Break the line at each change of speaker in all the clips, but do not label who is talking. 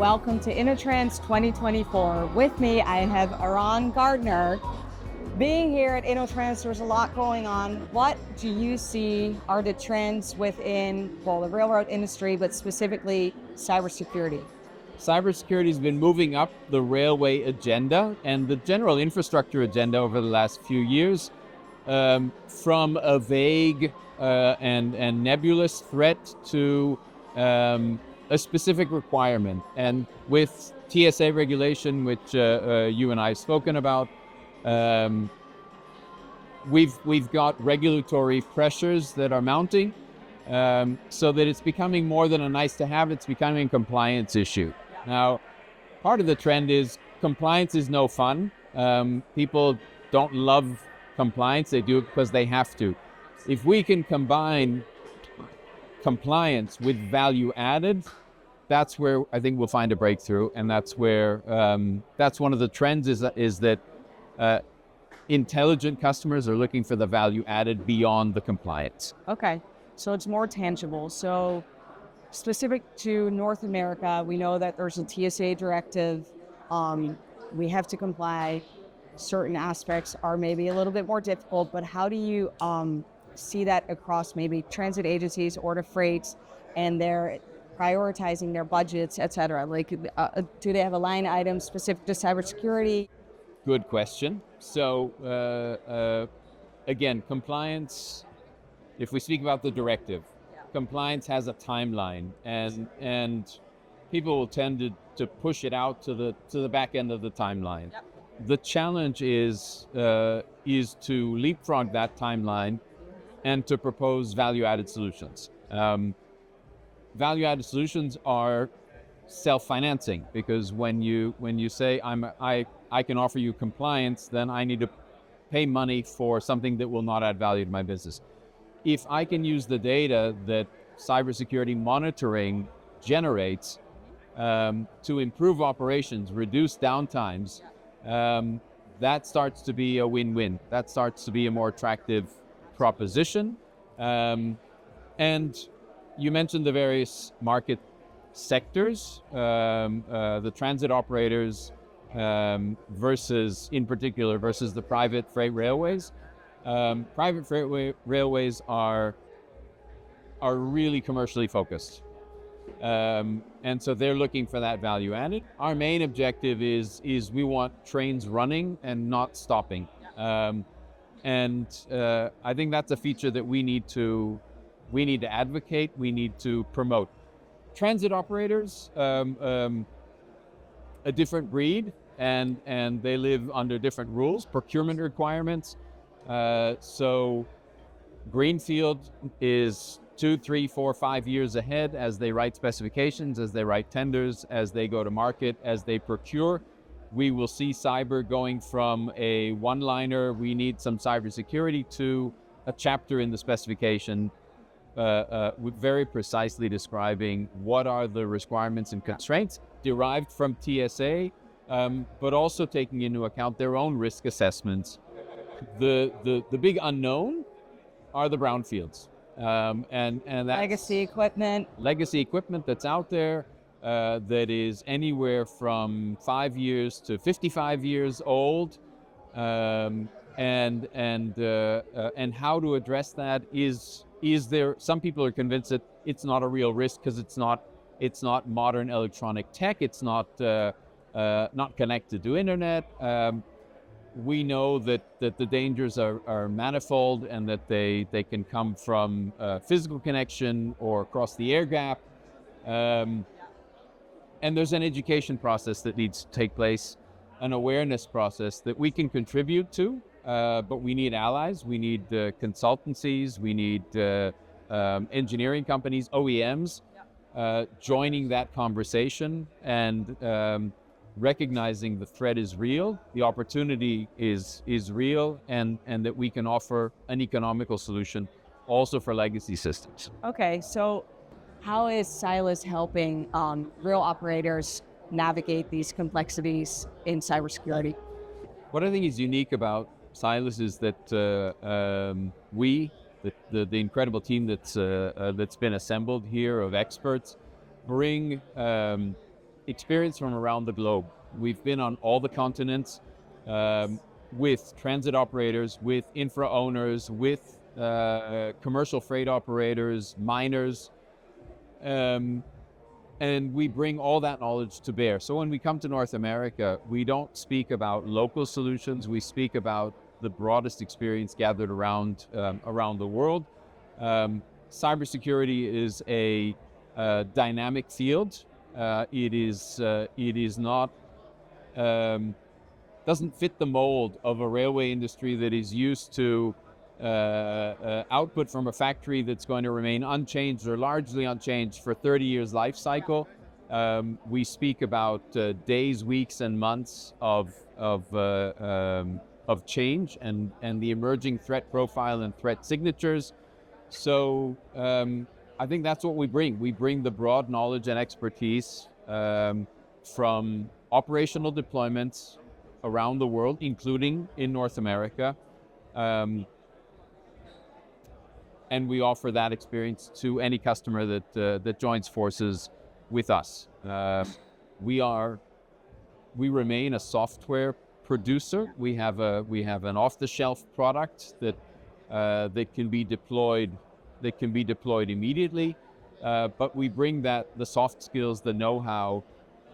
Welcome to InnoTrans 2024. With me, I have Eran Gartner. Being here at InnoTrans, there's a lot going on. What do you see are the trends within, the railroad industry, but specifically cybersecurity?
Cybersecurity has been moving up the railway agenda and the general infrastructure agenda over the last few years, from a vague and nebulous threat to a specific requirement. And with TSA regulation, which you and I have spoken about, we've got regulatory pressures that are mounting, so that it's becoming more than a nice to have, it's becoming a compliance issue. Now, part of the trend is compliance is no fun. People don't love compliance, they do it because they have to. If we can combine compliance with value added, that's where I think we'll find a breakthrough, and that's where that's one of the trends is that intelligent customers are looking for the value added beyond the compliance.
Okay, so it's more tangible. So specific to North America, we know that there's a TSA directive. We have to comply. Certain aspects are maybe a little bit more difficult, but how do you see that across maybe transit agencies or the freights, and they're prioritizing their budgets, et cetera? Like, do they have a line item specific to cybersecurity?
Good question. So again, compliance, if we speak about the directive, compliance has a timeline, and people will tend to push it out to the back end of the timeline. Yep. The challenge is to leapfrog that timeline and to propose value-added solutions. Value-added solutions are self-financing, because when you say I can offer you compliance, then I need to pay money for something that will not add value to my business. If I can use the data that cybersecurity monitoring generates to improve operations, reduce downtimes, that starts to be a win-win. That starts to be a more attractive proposition. And you mentioned the various market sectors, the transit operators versus the private freight railways. Private freight railways are really commercially focused, and so they're looking for that value added. Our main objective is we want trains running and not stopping, and I think that's a feature that we need to advocate. We need to promote. Transit operators, a different breed, and they live under different rules, procurement requirements. So Greenfield is 2, 3, 4, 5 years ahead as they write specifications, as they write tenders, as they go to market, as they procure. We will see cyber going from a one-liner, we need some cybersecurity, to a chapter in the specification very precisely describing what are the requirements and constraints derived from TSA, but also taking into account their own risk assessments. The big unknown are the brownfields, and that's legacy equipment that's out there, that is anywhere from 5 years to 55 years old, and how to address that is there. Some people are convinced that it's not a real risk because it's not modern electronic tech, it's not connected to internet. We know that the dangers are manifold, and that they can come from physical connection or across the air gap. And there's an education process that needs to take place, an awareness process that we can contribute to, but we need allies, we need consultancies, we need engineering companies, OEMs, joining that conversation and recognizing the threat is real, the opportunity is real, and that we can offer an economical solution also for legacy systems.
Okay, so how is Silas helping rail operators navigate these complexities in cybersecurity?
What I think is unique about Silas is that the incredible team that's been assembled here of experts bring experience from around the globe. We've been on all the continents with transit operators, with infra owners, with commercial freight operators, miners, and we bring all that knowledge to bear. So when we come to North America, we don't speak about local solutions. We speak about the broadest experience gathered around the world. Cybersecurity is a dynamic field. It is not doesn't fit the mold of a railway industry that is used to output from a factory that's going to remain unchanged or largely unchanged for 30 years life cycle. We speak about days, weeks, and months of change and the emerging threat profile and threat signatures. So I think that's what we bring. We bring the broad knowledge and expertise from operational deployments around the world, including in North America. And we offer that experience to any customer that joins forces with us. We remain a software producer. We have an off-the-shelf product that can be deployed immediately. But we bring the soft skills, the know-how,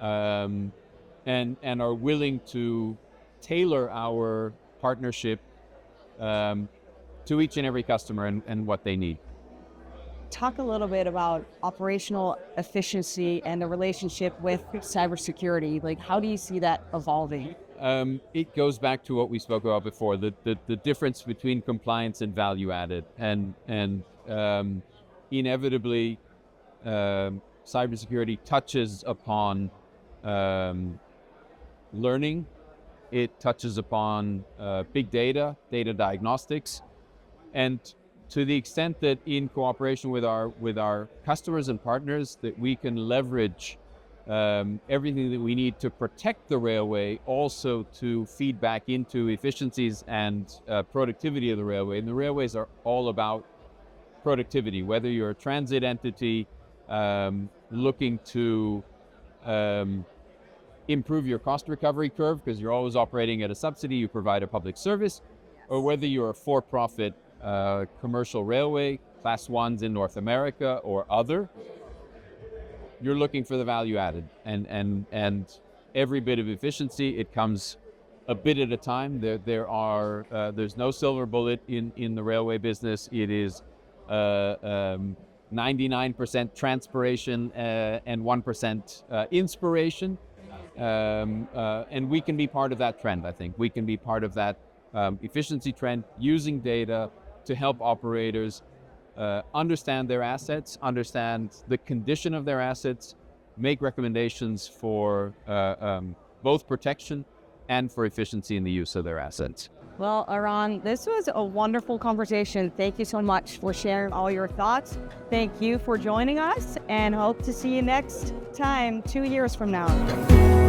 and are willing to tailor our partnership to each and every customer and what they need.
Talk a little bit about operational efficiency and the relationship with cybersecurity. Like, how do you see that evolving?
It goes back to what we spoke about before, the difference between compliance and value added, and inevitably cybersecurity touches upon learning. It touches upon big data diagnostics, and to the extent that in cooperation with our customers and partners that we can leverage everything that we need to protect the railway, also to feed back into efficiencies and productivity of the railway. And the railways are all about productivity, whether you're a transit entity looking to improve your cost recovery curve because you're always operating at a subsidy, you provide a public service, or whether you're a for-profit commercial railway, class ones in North America or other, you're looking for the value added, and every bit of efficiency, it comes a bit at a time. There's no silver bullet in the railway business. It is 99% transpiration and 1% inspiration, and we can be part of that trend. I think we can be part of that efficiency trend, using data to help operators understand their assets, understand the condition of their assets, make recommendations for both protection and for efficiency in the use of their assets.
Well, Eran, this was a wonderful conversation. Thank you so much for sharing all your thoughts. Thank you for joining us, and hope to see you next time 2 years from now.